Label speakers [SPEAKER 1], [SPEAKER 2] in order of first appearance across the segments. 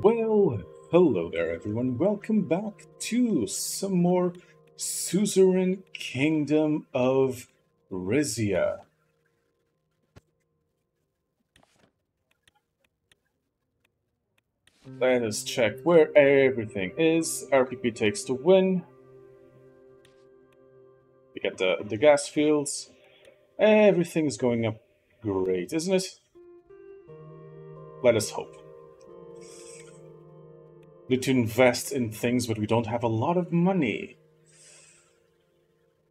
[SPEAKER 1] Well, hello there, everyone. Welcome back to some more Suzerain Kingdom of Rizia. Let us check where everything is. RPP takes the win. We get the gas fields. Everything's going up great, isn't it? Let us hope. We need to invest in things, but we don't have a lot of money.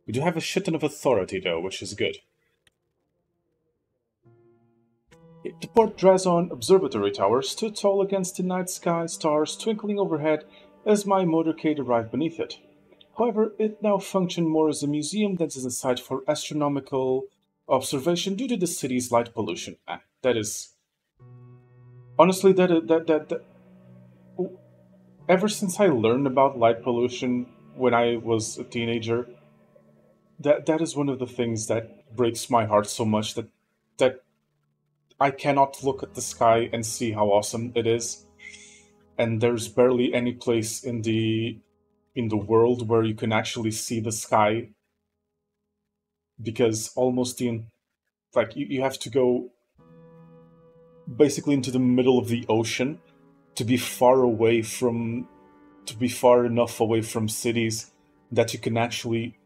[SPEAKER 1] We do have a shit ton of authority, though, which is good. The Port Drazon Observatory Tower stood tall against the night sky, stars twinkling overhead as my motorcade arrived beneath it. However, it now functioned more as a museum than as a site for astronomical observation due to the city's light pollution. That is honestly that ever since I learned about light pollution when I was a teenager, that is one of the things that breaks my heart so much that I cannot look at the sky and see how awesome it is. And there's barely any place in the world where you can actually see the sky because almost you have to go basically into the middle of the ocean to be far enough away from cities that you can actually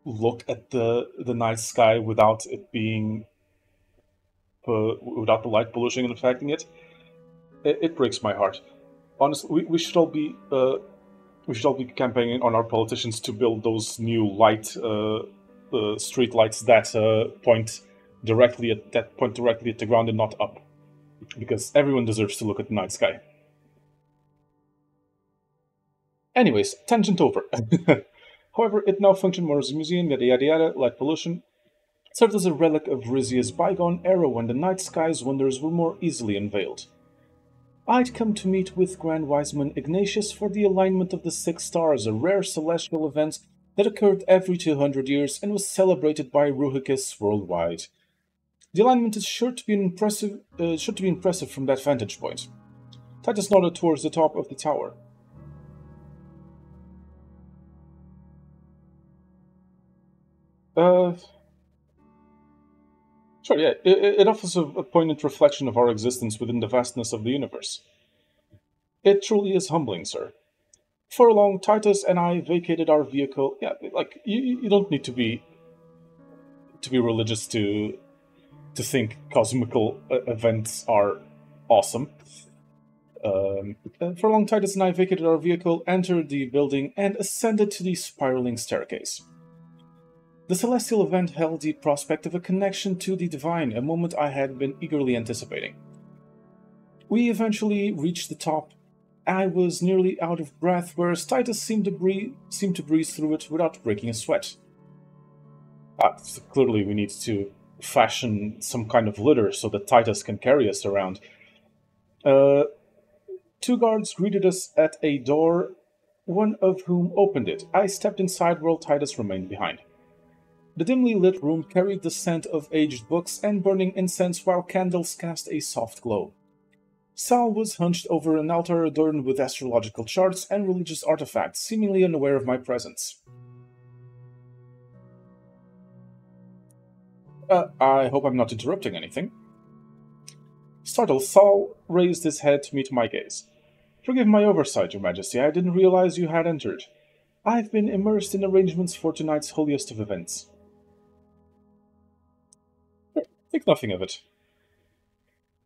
[SPEAKER 1] look at the night sky without it being without the light pollution affecting it. It breaks my heart. Honestly, we should all be campaigning on our politicians to build those new street lights that point directly at the ground and not up, because everyone deserves to look at the night sky. Anyways, tangent over. However, it now functioned more as a museum, yada yada yada, light pollution. It served as a relic of Rizia's bygone era when the night sky's wonders were more easily unveiled. I'd come to meet with Grand Wiseman Ignatius for the alignment of the six stars, a rare celestial event that occurred every 200 years and was celebrated by Ruhicus worldwide. The alignment is sure to be impressive from that vantage point. Titus nodded towards the top of the tower. Uh, sure, yeah. It offers a poignant reflection of our existence within the vastness of the universe. It truly is humbling, sir. For long, Titus and I vacated our vehicle. Yeah, like you don't need to be religious to think cosmical events are awesome. For a long, Titus and I vacated our vehicle, entered the building, and ascended to the spiraling staircase. The celestial event held the prospect of a connection to the divine, a moment I had been eagerly anticipating. We eventually reached the top. I was nearly out of breath, whereas Titus seemed to breeze through it without breaking a sweat. So clearly, we need to fashion some kind of litter so that Titus can carry us around. Uh, Two guards greeted us at a door, one of whom opened it. I stepped inside while Titus remained behind. The dimly lit room carried the scent of aged books and burning incense while candles cast a soft glow. Sal was hunched over an altar adorned with astrological charts and religious artifacts, seemingly unaware of my presence. I hope I'm not interrupting anything. Startled, Sal raised his head to meet my gaze. Forgive my oversight, Your Majesty. I didn't realize you had entered. I've been immersed in arrangements for tonight's holiest of events. Think nothing of it.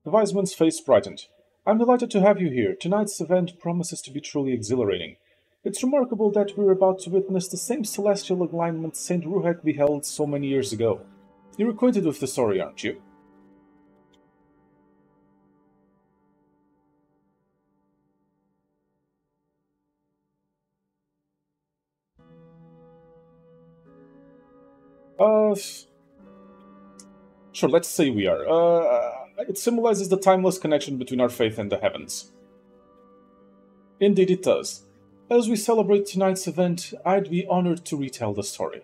[SPEAKER 1] The Wiseman's face brightened. I'm delighted to have you here. Tonight's event promises to be truly exhilarating. It's remarkable that we're about to witness the same celestial alignment St. Ruhek beheld so many years ago. You're acquainted with the story, aren't you? Uh, sure, let's say we are. It symbolizes the timeless connection between our faith and the heavens. Indeed it does. As we celebrate tonight's event, I'd be honored to retell the story.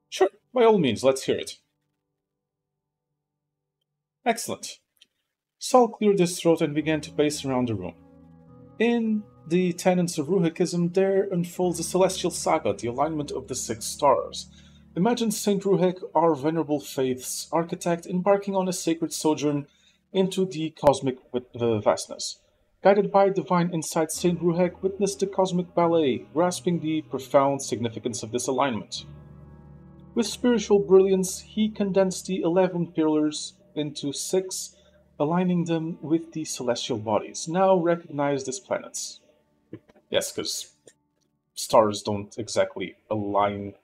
[SPEAKER 1] Sure, by all means, let's hear it. Excellent. Saul cleared his throat and began to pace around the room. In the Tenets of Ruhikism, there unfolds a celestial saga, the alignment of the six stars. Imagine Saint Ruhik, our venerable faith's architect, embarking on a sacred sojourn into the cosmic vastness. Guided by divine insight, Saint Ruhik witnessed the cosmic ballet, grasping the profound significance of this alignment. With spiritual brilliance, he condensed the 11 pillars into six, aligning them with the celestial bodies, now recognized as planets. Yes, because stars don't exactly align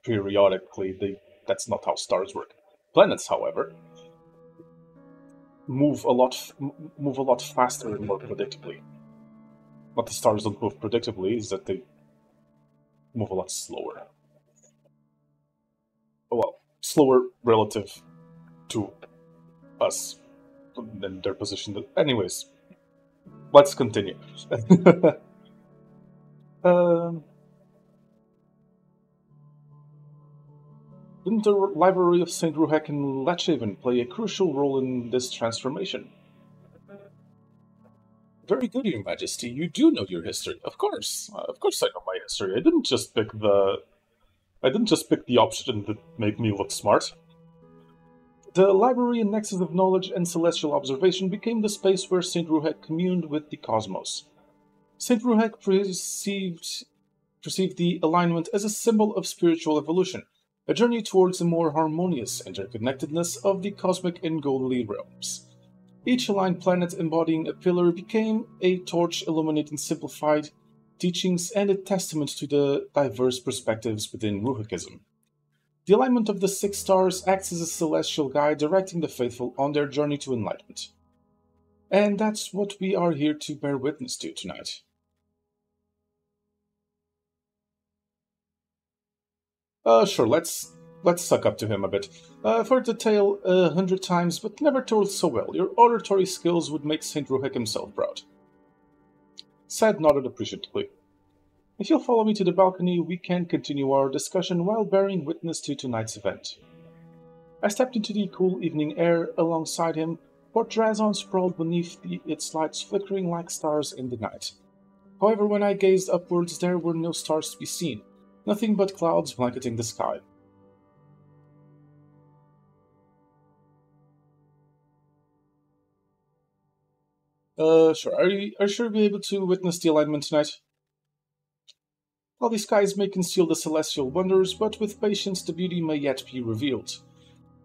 [SPEAKER 1] periodically. That's not how stars work. Planets, however, move a lot faster and more predictably. But the stars don't move predictably, is that they move a lot slower. Well, slower relative to us than their position. Anyways, let's continue. Didn't the library of St. Ruhek in Latchaven play a crucial role in this transformation? Very good, Your Majesty. You do know your history. Of course I know my history. I didn't just pick the option that made me look smart. The library and nexus of knowledge and celestial observation became the space where St. Ruhek communed with the cosmos. St. Ruhek perceived the alignment as a symbol of spiritual evolution, a journey towards a more harmonious interconnectedness of the cosmic and godly realms. Each aligned planet embodying a pillar became a torch illuminating simplified teachings and a testament to the diverse perspectives within Ruhikism. The alignment of the six stars acts as a celestial guide directing the faithful on their journey to enlightenment. And that's what we are here to bear witness to tonight. Sure, let's suck up to him a bit. I've heard the tale 100 times, but never told so well. Your oratory skills would make Saint Ruhek himself proud. Sad nodded appreciatively. If you'll follow me to the balcony, we can continue our discussion while bearing witness to tonight's event. I stepped into the cool evening air alongside him, Port Drazon sprawled beneath its lights flickering like stars in the night. However, when I gazed upwards, there were no stars to be seen, nothing but clouds blanketing the sky. Sure. Are you sure you'll be able to witness the alignment tonight? While the skies may conceal the celestial wonders, but with patience the beauty may yet be revealed.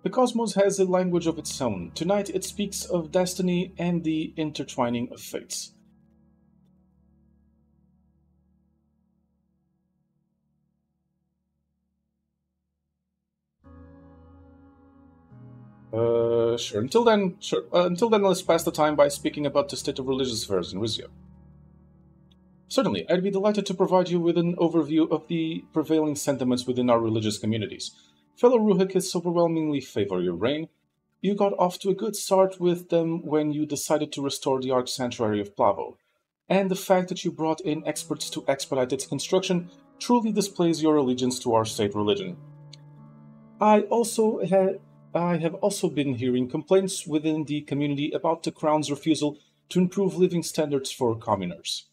[SPEAKER 1] The cosmos has a language of its own. Tonight it speaks of destiny and the intertwining of fates. Sure. Until then, let's pass the time by speaking about the state of religious affairs in Rizia. Certainly, I'd be delighted to provide you with an overview of the prevailing sentiments within our religious communities. Fellow Ruhikists overwhelmingly favor your reign. You got off to a good start with them when you decided to restore the Ark Sanctuary of Plavo, and the fact that you brought in experts to expedite its construction truly displays your allegiance to our state religion. I have also been hearing complaints within the community about the Crown's refusal to improve living standards for commoners.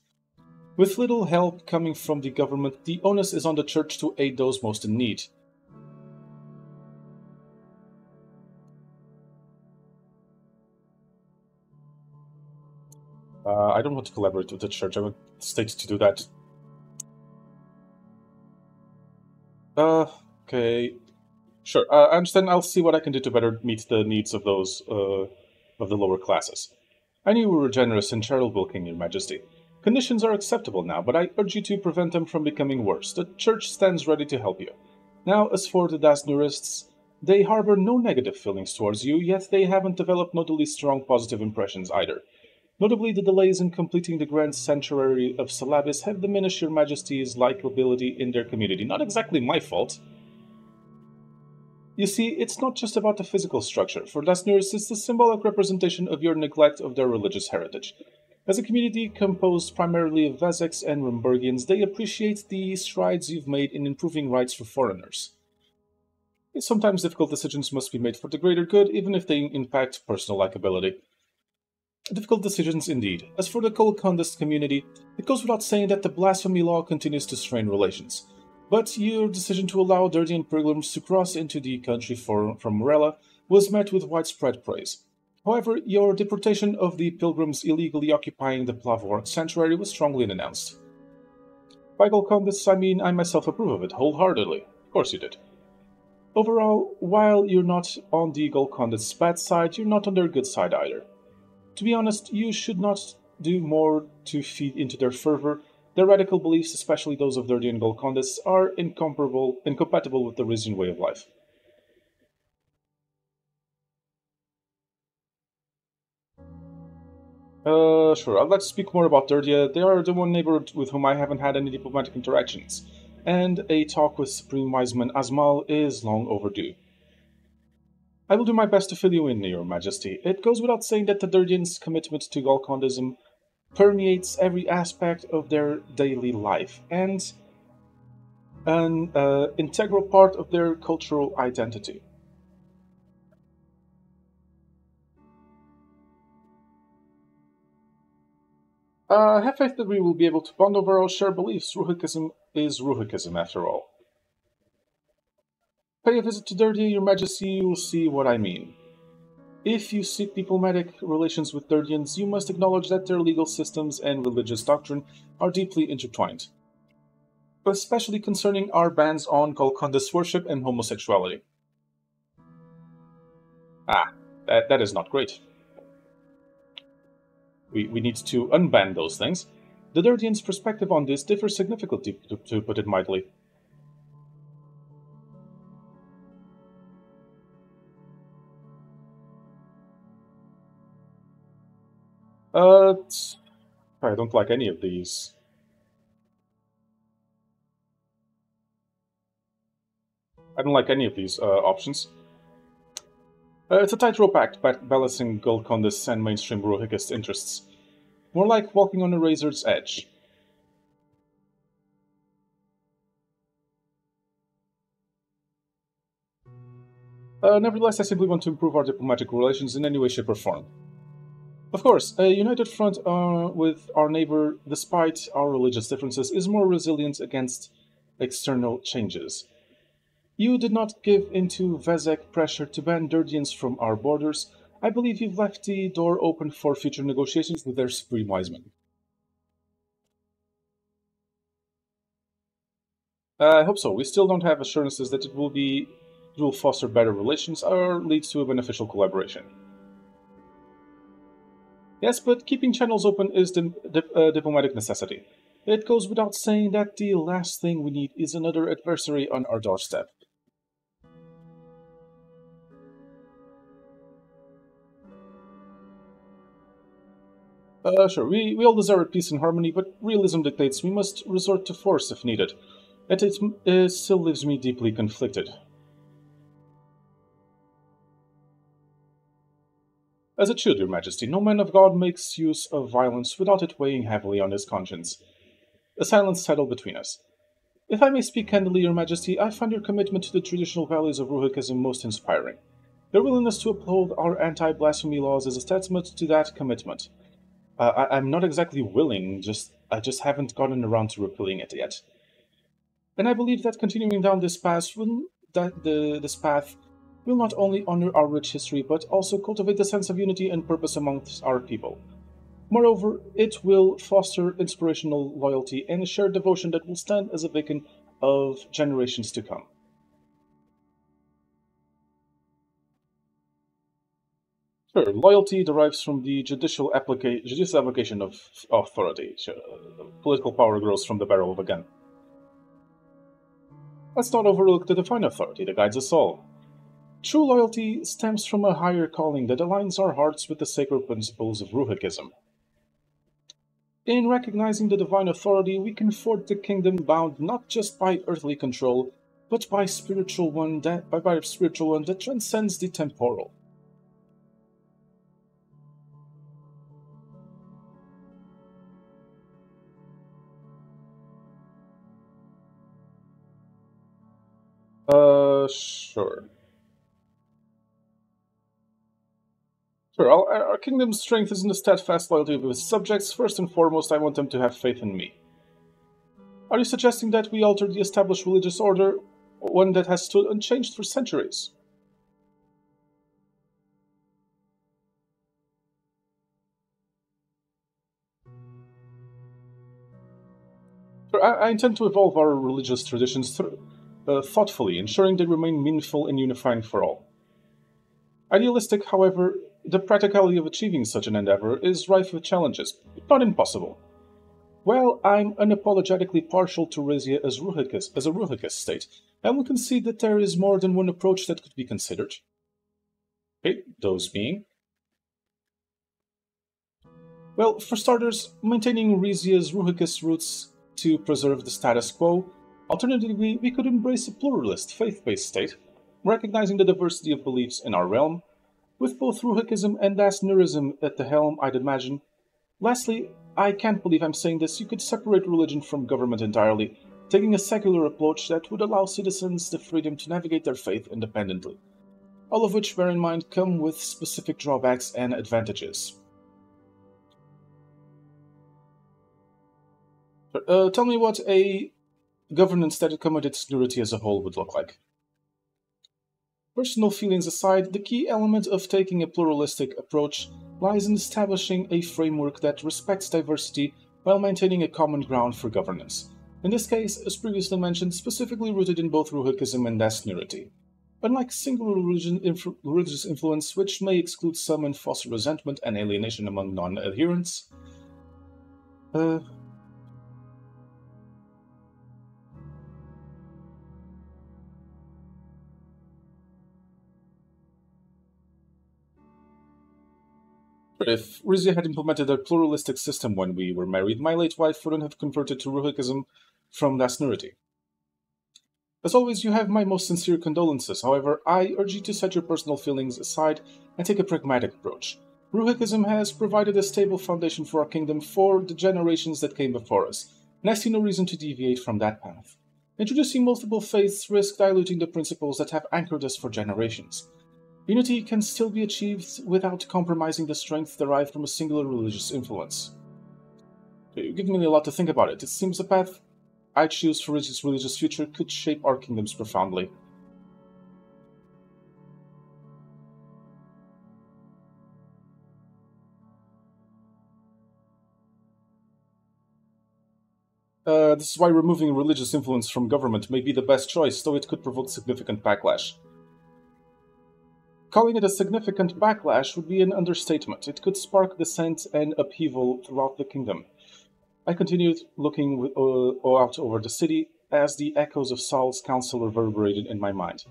[SPEAKER 1] With little help coming from the government, the onus is on the Church to aid those most in need. I don't want to collaborate with the Church. I want the state to do that. Okay. Sure, I understand. I'll see what I can do to better meet the needs of those, of the lower classes. I knew we were generous and charitable, King, Your Majesty. Conditions are acceptable now, but I urge you to prevent them from becoming worse. The Church stands ready to help you. Now, as for the Dasnurists, they harbor no negative feelings towards you, yet they haven't developed notably strong positive impressions either. Notably, the delays in completing the Grand Sanctuary of Salabis have diminished Your Majesty's likability in their community. Not exactly my fault. You see, it's not just about the physical structure. For Dasnurists, it's the symbolic representation of your neglect of their religious heritage. As a community composed primarily of Vazex and Rumburgians, they appreciate the strides you've made in improving rights for foreigners. Sometimes difficult decisions must be made for the greater good, even if they impact personal likability. Difficult decisions indeed. As for the Colcondist community, it goes without saying that the blasphemy law continues to strain relations. But your decision to allow Dirtian pilgrims to cross into the country from Morella was met with widespread praise. However, your deportation of the pilgrims illegally occupying the Plavork sanctuary was strongly denounced. By Colcondists, I mean I myself approve of it wholeheartedly. Of course you did. Overall, while you're not on the Golcondists' bad side, you're not on their good side either. To be honest, you should not do more to feed into their fervor. Their radical beliefs, especially those of Dirty and Golcondists, are incompatible with the Rizian way of life. Sure, I'd like to speak more about Dirdia. They are the one neighbor with whom I haven't had any diplomatic interactions, and a talk with Supreme Wiseman Asmal is long overdue. I will do my best to fill you in, Your Majesty. It goes without saying that the Dirdians' commitment to Golcondism permeates every aspect of their daily life and an integral part of their cultural identity. I have faith that we will be able to bond over our shared beliefs. Ruhikism is Ruhikism, after all. Pay a visit to Dirty, Your Majesty, you will see what I mean. If you seek diplomatic relations with Dirdians, you must acknowledge that their legal systems and religious doctrine are deeply intertwined, especially concerning our bans on Golcondas worship and homosexuality. Ah, that is not great. We need to unban those things. The Dirtians' perspective on this differs significantly, to put it mildly. Uh, I don't like any of these. I don't like any of these options. It's a tightrope act, balancing Golcondas and mainstream Rohingya interests. More like walking on a razor's edge. Nevertheless, I simply want to improve our diplomatic relations in any way, shape, or form. Of course, a united front with our neighbor, despite our religious differences, is more resilient against external changes. You did not give in to Vezek pressure to ban Durdians from our borders. I believe you've left the door open for future negotiations with their supreme wiseman. I hope so. We still don't have assurances that it will foster better relations or lead to a beneficial collaboration. Yes, but keeping channels open is a diplomatic necessity. It goes without saying that the last thing we need is another adversary on our doorstep. Sure, we all deserve peace and harmony, but realism dictates we must resort to force if needed. Yet it still leaves me deeply conflicted. As it should, Your Majesty, no man of God makes use of violence without it weighing heavily on his conscience. A silence settled between us. If I may speak candidly, Your Majesty, I find your commitment to the traditional values of Ruhikism most inspiring. Your willingness to uphold our anti-blasphemy laws is a testament to that commitment. I'm not exactly willing, I just haven't gotten around to repealing it yet. And I believe that continuing down this path will not only honor our rich history, but also cultivate a sense of unity and purpose amongst our people. Moreover, it will foster inspirational loyalty and a shared devotion that will stand as a beacon of generations to come. Sure, loyalty derives from the judicial application of authority. Sure, political power grows from the barrel of a gun. Let's not overlook the divine authority that guides us all. True loyalty stems from a higher calling that aligns our hearts with the sacred principles of Ruhikism. In recognizing the divine authority, we can forge the kingdom bound not just by earthly control, but by a spiritual one that transcends the temporal. Sure. Sure, our kingdom's strength is in the steadfast loyalty of its subjects. First and foremost, I want them to have faith in me. Are you suggesting that we alter the established religious order, one that has stood unchanged for centuries? Sure, I intend to evolve our religious traditions thoughtfully, ensuring they remain meaningful and unifying for all. Idealistic, however, the practicality of achieving such an endeavor is rife with challenges, but not impossible. Well, I'm unapologetically partial to Rizia as a Ruhicus state, and will concede that there is more than one approach that could be considered. Okay, those being. Well, for starters, maintaining Rizia's Ruhicus roots to preserve the status quo. Alternatively, we could embrace a pluralist, faith-based state, recognizing the diversity of beliefs in our realm, with both Ruhicism and Asnurism at the helm, I'd imagine. Lastly, I can't believe I'm saying this, you could separate religion from government entirely, taking a secular approach that would allow citizens the freedom to navigate their faith independently. All of which, bear in mind, come with specific drawbacks and advantages. Tell me what a governance that accommodates community as a whole would look like. Personal feelings aside, the key element of taking a pluralistic approach lies in establishing a framework that respects diversity while maintaining a common ground for governance. In this case, as previously mentioned, specifically rooted in both Ruhicism and Asnurity. Unlike single religious influence, which may exclude some and foster resentment and alienation among non-adherents, if Rizia had implemented a pluralistic system when we were married, my late wife wouldn't have converted to Ruhicism from Dasnurity. As always, you have my most sincere condolences. However, I urge you to set your personal feelings aside and take a pragmatic approach. Ruhicism has provided a stable foundation for our kingdom for the generations that came before us, and I see no reason to deviate from that path. Introducing multiple faiths risks diluting the principles that have anchored us for generations. Unity can still be achieved without compromising the strength derived from a singular religious influence. You've given me a lot to think about it. It seems the path I choose for its religious future could shape our kingdoms profoundly. This is why removing religious influence from government may be the best choice, though it could provoke significant backlash. Calling it a significant backlash would be an understatement. It could spark dissent and upheaval throughout the kingdom. I continued looking out over the city as the echoes of Saul's counsel reverberated in my mind.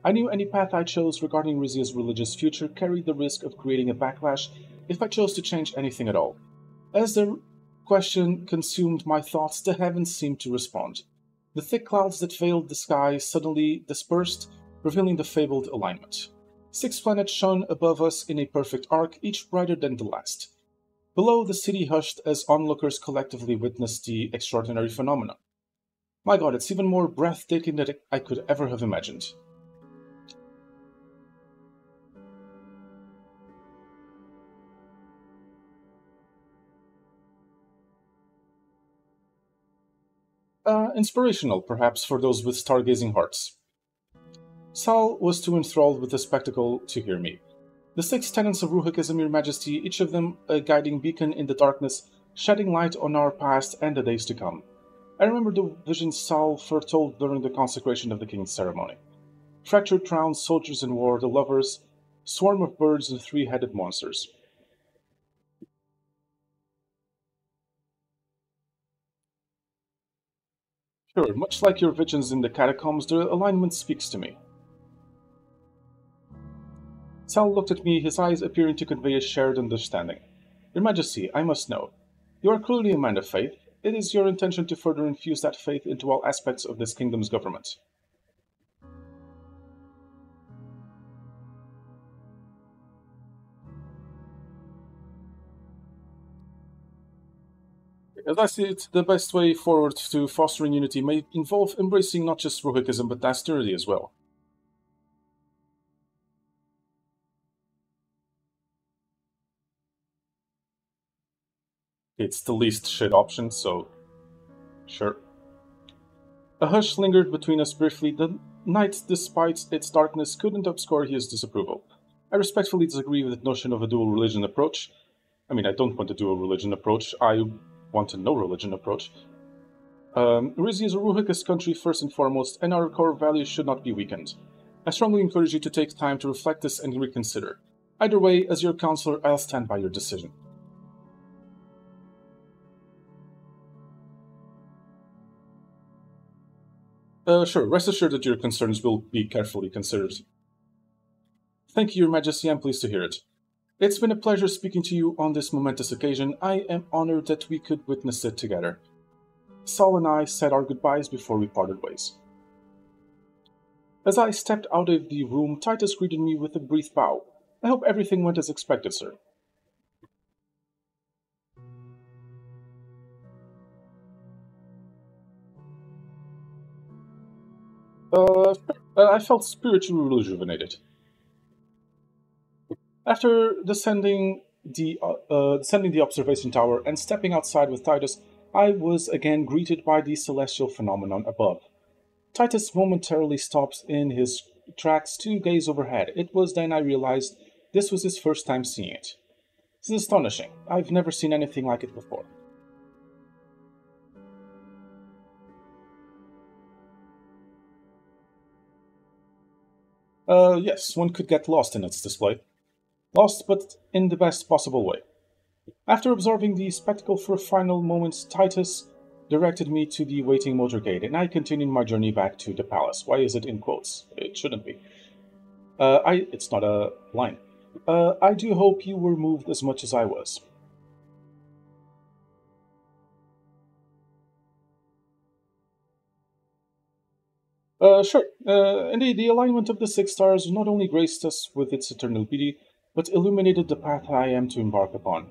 [SPEAKER 1] I knew any path I chose regarding Rizia's religious future carried the risk of creating a backlash if I chose to change anything at all. As the question consumed my thoughts, the heavens seemed to respond. The thick clouds that veiled the sky suddenly dispersed, revealing the fabled alignment. 6 planets shone above us in a perfect arc, each brighter than the last. Below, the city hushed as onlookers collectively witnessed the extraordinary phenomenon. My god, it's even more breathtaking than I could ever have imagined. Inspirational, perhaps, for those with stargazing hearts. Sal was too enthralled with the spectacle to hear me. The 6 tenets of Ruhicism, Your Majesty, each of them a guiding beacon in the darkness, shedding light on our past and the days to come. I remember the visions Sal foretold during the consecration of the king's ceremony. Fractured crowns, soldiers in war, the lovers, swarm of birds and 3-headed monsters. Sure, much like your visions in the catacombs, the alignment speaks to me. Sal looked at me, his eyes appearing to convey a shared understanding. Your Majesty, I must know. You are clearly a man of faith. It is your intention to further infuse that faith into all aspects of this kingdom's government. As I see it, the best way forward to fostering unity may involve embracing not just Ruhicism but austerity as well. It's the least shit option, so sure. A hush lingered between us briefly. The night, despite its darkness, couldn't obscure his disapproval. I respectfully disagree with the notion of a dual religion approach. I mean, I don't want a dual religion approach. I want a no religion approach. Rizia is a Ruhikus country first and foremost, and our core values should not be weakened. I strongly encourage you to take time to reflect this and reconsider. Either way, as your counselor, I'll stand by your decision. Sure, rest assured that your concerns will be carefully considered. Thank you, Your Majesty, I'm pleased to hear it. It's been a pleasure speaking to you on this momentous occasion. I am honored that we could witness it together. Saul and I said our goodbyes before we parted ways. As I stepped out of the room, Titus greeted me with a brief bow. I hope everything went as expected, sir. I felt spiritually rejuvenated. After descending the observation tower and stepping outside with Titus, I was again greeted by the celestial phenomenon above. Titus momentarily stopped in his tracks to gaze overhead. It was then I realized this was his first time seeing it. This is astonishing. I've never seen anything like it before. Yes, one could get lost in its display. Lost, but in the best possible way. After observing the spectacle for a final moment, Titus directed me to the waiting motorcade, and I continued my journey back to the palace. Why is it in quotes? It shouldn't be. It's not a line. I do hope you were moved as much as I was. Sure. Indeed, the alignment of the six stars not only graced us with its eternal beauty, but illuminated the path I am to embark upon.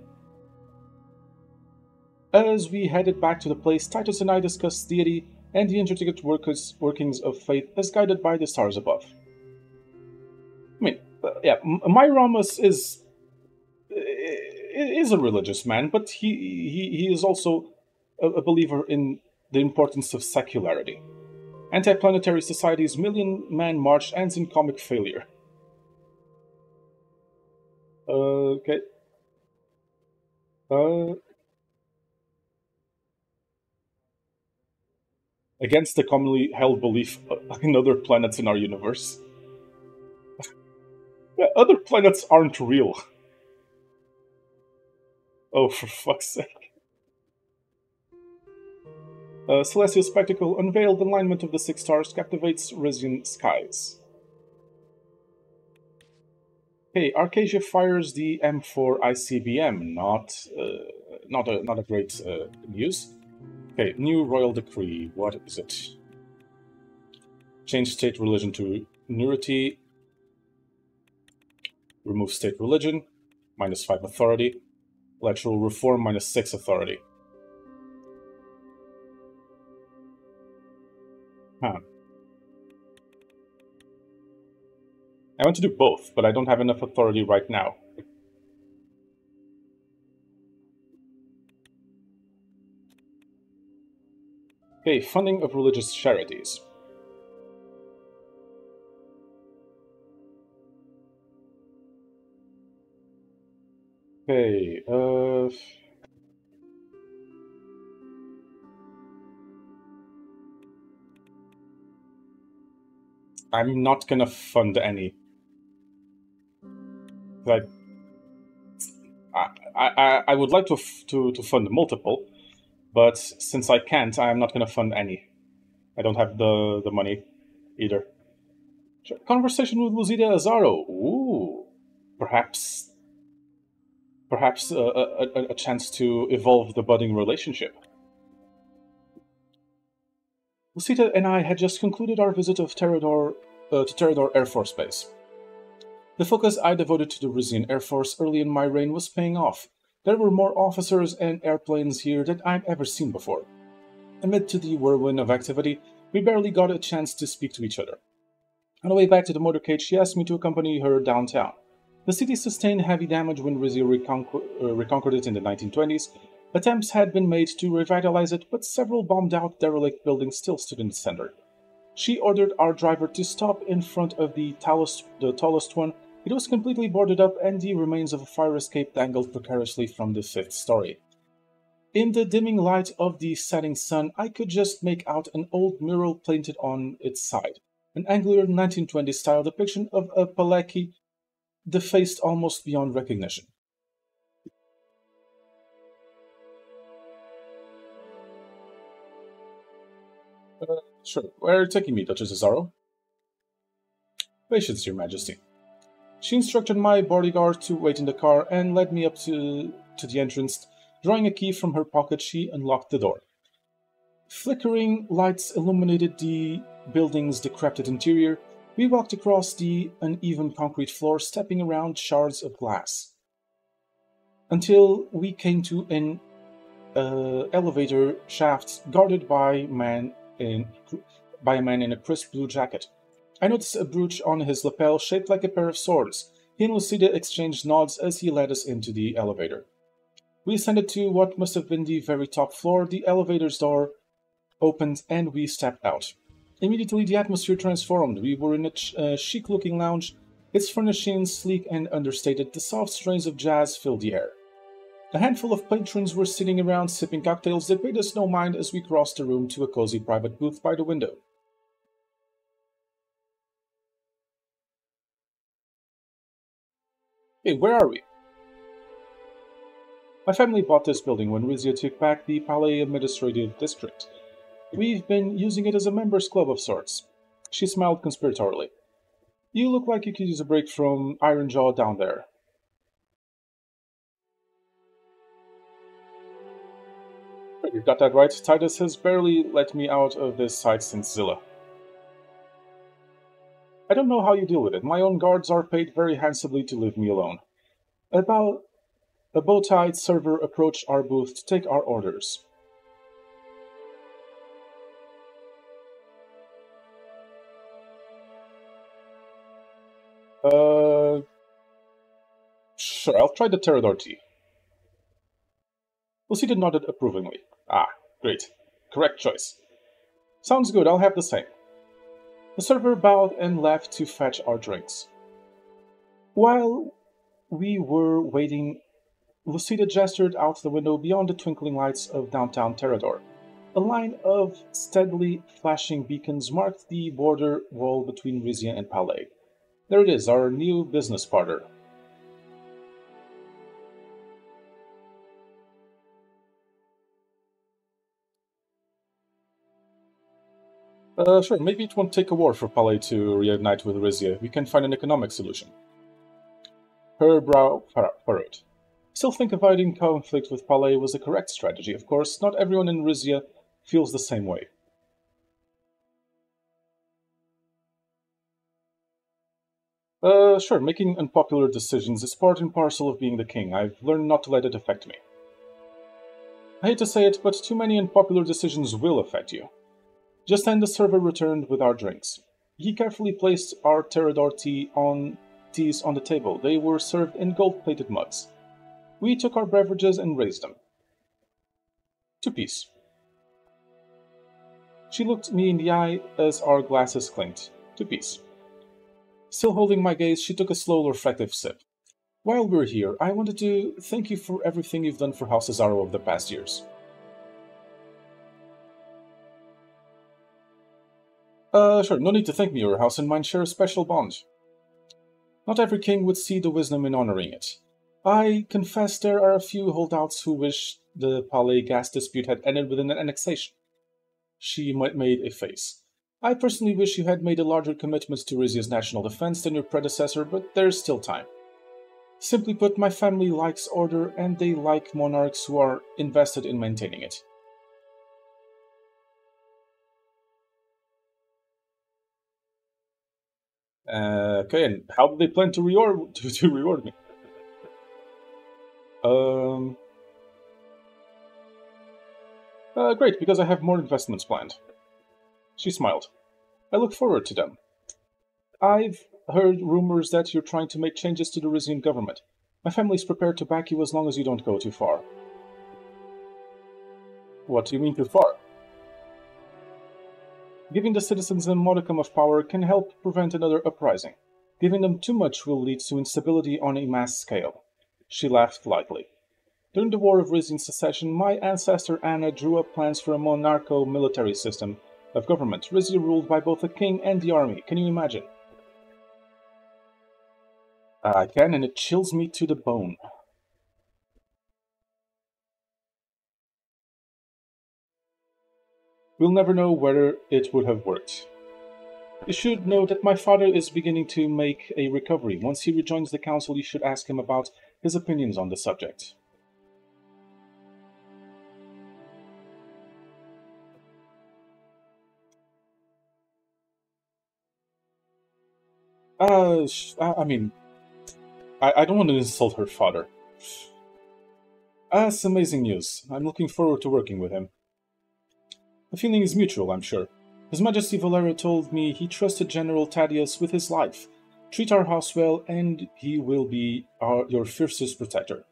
[SPEAKER 1] As we headed back to the place, Titus and I discussed deity and the intricate workings of fate as guided by the stars above. I mean, yeah, Myramus is a religious man, but he is also a believer in the importance of secularity. Anti-planetary society's million-man march ends in comic failure. Okay. Against the commonly held belief in other planets in our universe. Yeah, other planets aren't real. Oh, for fuck's sake. Celestial spectacle unveiled alignment of the six stars captivates Rizian skies. Hey, Arcasia fires the M4 ICBM, not a great news. Okay, new royal decree. What is it? Change state religion to Nurity. Remove state religion. -5 authority. Electoral reform. -6 authority. Huh. I want to do both, but I don't have enough authority right now. Okay, funding of religious charities. Okay, I'm not gonna fund any. Like, I would like to fund multiple, but since I can't, I am not gonna fund any. I don't have the money either. Sure. Conversation with Luzida Azaro. Ooh, perhaps a chance to evolve the budding relationship. Lucita and I had just concluded our visit of to Terrador Air Force Base. The focus I devoted to the Rizian Air Force early in my reign was paying off. There were more officers and airplanes here than I'd ever seen before. Amid the whirlwind of activity, we barely got a chance to speak to each other. On the way back to the motorcade, she asked me to accompany her downtown. The city sustained heavy damage when Rizia reconquered it in the 1920s, Attempts had been made to revitalize it, but several bombed-out derelict buildings still stood in the center. She ordered our driver to stop in front of the tallest one. It was completely boarded up, and the remains of a fire escape dangled precariously from the fifth story. In the dimming light of the setting sun, I could just make out an old mural painted on its side, an angular 1920s-style depiction of a Paleki defaced almost beyond recognition. Sure, where are you taking me, Duchess Cesaro? Patience, Your Majesty. She instructed my bodyguard to wait in the car and led me up to the entrance. Drawing a key from her pocket, she unlocked the door. Flickering lights illuminated the building's decrepit interior. We walked across the uneven concrete floor, stepping around shards of glass, until we came to an elevator shaft guarded in, by a man in a crisp blue jacket. I noticed a brooch on his lapel shaped like a pair of swords. He and Lucida exchanged nods as he led us into the elevator. We ascended to what must have been the very top floor. The elevator's door opened and we stepped out. Immediately the atmosphere transformed. We were in a chic-looking lounge, its furnishings sleek and understated. The soft strains of jazz filled the air. A handful of patrons were sitting around sipping cocktails. They paid us no mind as we crossed the room to a cozy private booth by the window. Hey, where are we? My family bought this building when Rizia took back the Palais Administrative District. We've been using it as a members' club of sorts. She smiled conspiratorially. You look like you could use a break from Ironjaw down there. You got that right. Titus has barely let me out of this site since Zilla. I don't know how you deal with it. My own guards are paid very handsomely to leave me alone. About a bow-tied server approached our booth to take our orders. Uh, sure, I'll try the Terrador tea. Lucida nodded approvingly. Ah, great. Correct choice. Sounds good, I'll have the same. The server bowed and left to fetch our drinks. While we were waiting, Lucida gestured out the window beyond the twinkling lights of downtown Terrador. A line of steadily flashing beacons marked the border wall between Rizia and Palais. There it is, our new business partner. Sure, maybe it won't take a war for Palais to reunite with Rizia. We can find an economic solution. Her brow furrowed. Still think avoiding conflict with Palais was the correct strategy. Of course, not everyone in Rizia feels the same way. Sure, making unpopular decisions is part and parcel of being the king. I've learned not to let it affect me. I hate to say it, but too many unpopular decisions will affect you. Just then the server returned with our drinks. He carefully placed our Terrador teas on the table. They were served in gold-plated mugs. We took our beverages and raised them. Two-piece. She looked me in the eye as our glasses clinked. Two-piece. Still holding my gaze, she took a slow, reflective sip. While we're here, I wanted to thank you for everything you've done for House Cesaro over the past years. Sure, no need to thank me. Your house and mine share a special bond. Not every king would see the wisdom in honoring it. I confess there are a few holdouts who wish the Palais gas dispute had ended with an annexation. She made a face. I personally wish you had made a larger commitment to Rizia's national defense than your predecessor, but there's still time. Simply put, my family likes order, and they like monarchs who are invested in maintaining it. Okay, and how do they plan to reward me? Um, Great, because I have more investments planned. She smiled. I look forward to them. I've heard rumors that you're trying to make changes to the Rizian government. My family's prepared to back you as long as you don't go too far. What do you mean too far? Giving the citizens a modicum of power can help prevent another uprising. Giving them too much will lead to instability on a mass scale. She laughed lightly. During the War of Rizian Secession, my ancestor Anna drew up plans for a monarcho-military system of government, Rizia ruled by both the king and the army. Can you imagine? I can, and it chills me to the bone. We'll never know whether it would have worked. You should know that my father is beginning to make a recovery. Once he rejoins the council, you should ask him about his opinions on the subject. I mean, I don't want to insult her father. That's amazing news. I'm looking forward to working with him. The feeling is mutual, I'm sure. His Majesty Valera told me he trusted General Thaddeus with his life. Treat our house well, and he will be your fiercest protector.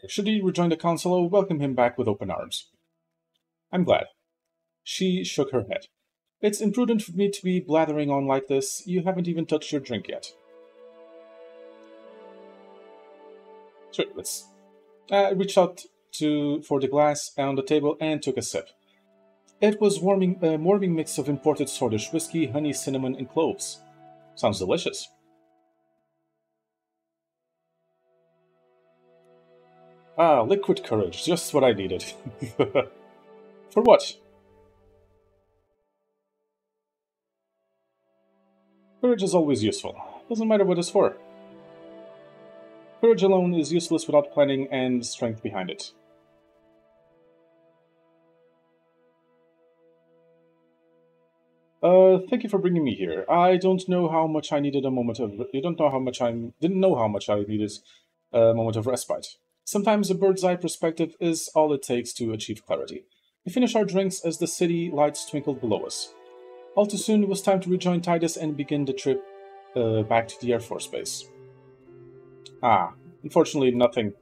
[SPEAKER 1] Should he rejoin the council, I'll welcome him back with open arms. I'm glad. She shook her head. It's imprudent for me to be blathering on like this. You haven't even touched your drink yet. Sure, let's... I reached out for the glass on the table and took a sip. It was a warming mix of imported Swedish whiskey, honey, cinnamon, and cloves. Sounds delicious. Ah, liquid courage, just what I needed. For what? Courage is always useful. Doesn't matter what it's for. Courage alone is useless without planning and strength behind it. Thank you for bringing me here. I don't know how much I needed a moment of... You don't know how much didn't know how much I needed a moment of respite. Sometimes a bird's-eye perspective is all it takes to achieve clarity. We finished our drinks as the city lights twinkled below us. All too soon, it was time to rejoin Titus and begin the trip back to the Air Force Base. Unfortunately, nothing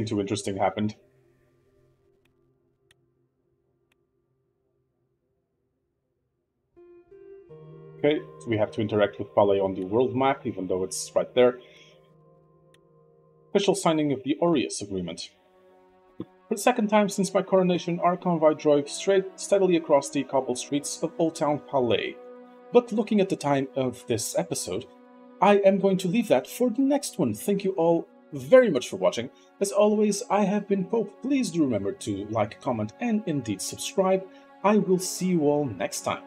[SPEAKER 1] too interesting happened. Okay, so we have to interact with Pale on the world map, even though it's right there. Official signing of the Aureus Agreement. For the second time since my coronation, our convoy drove steadily across the cobbled streets of Old Town Palais. But looking at the time of this episode, I am going to leave that for the next one. Thank you all very much for watching. As always, I have been Pope. Please do remember to like, comment, and indeed subscribe. I will see you all next time.